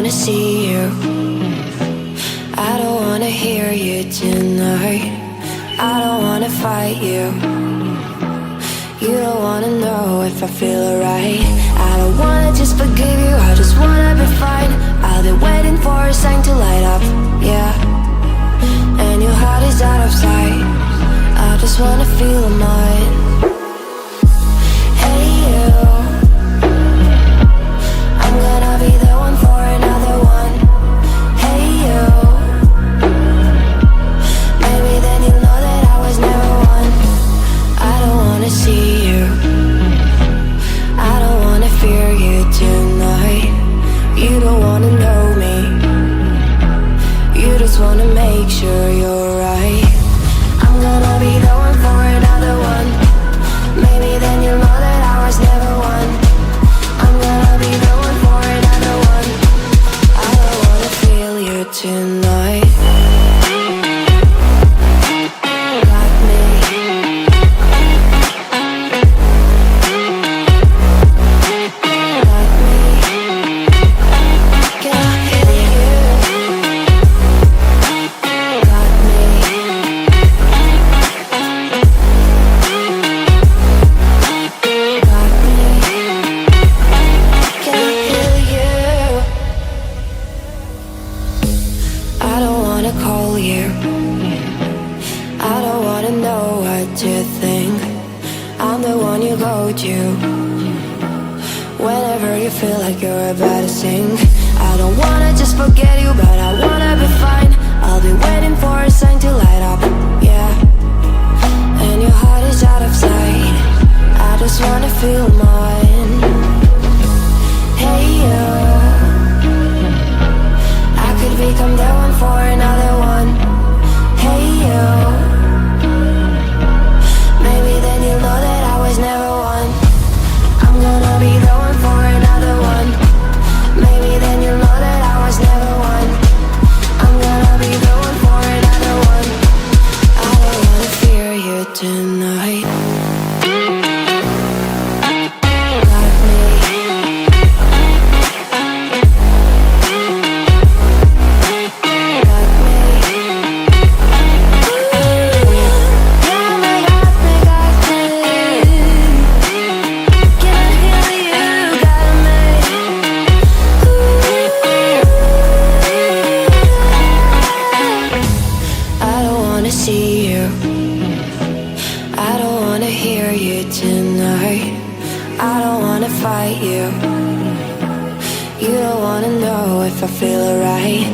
wanna see you. I don't wanna hear you tonight. I don't wanna fight you. You don't wanna know if I feel alright. I don't wanna just forgive you, I just wanna be fine. I'll be waiting for a sign to light up, yeah. And your heart is out of sight. I just wanna feel mine. Hey you, I'm gonna be the one for another one. Hey you, maybe then you'll know that I was never one. I don't wanna see you, I don't wanna fear you tonight. You don't wanna know me, you just wanna make sure you're right. I'm gonna be the one for another one. Maybe then you'll know that I was never one. I'm gonna be the one for another one. I don't wanna feel you tonight. Got me. Got me. Can I hear you? Got me. Got me. Can I hear you? I don't wanna call you. I don't wanna know what you think. I'm the one you go to whenever you feel like you're about to sink. I don't wanna just forget you, but I wanna be fine. I'll be waiting for a sign to light up, yeah. And your heart is out of sight. I just wanna feel mine. Hey you, I could become the one for another one. Hey you, maybe then you'll know that I was never one. I'm gonna be the one for another one. Maybe then you'll know that I was never one. I'm gonna be the one for another one. I don't wanna fear you tonight. Got me. Got me. Got me, got me, got me. Can I hear you? Got me. I don't wanna see you, I don't wanna hear you tonight. I don't wanna fight you. You don't wanna know if I feel alright.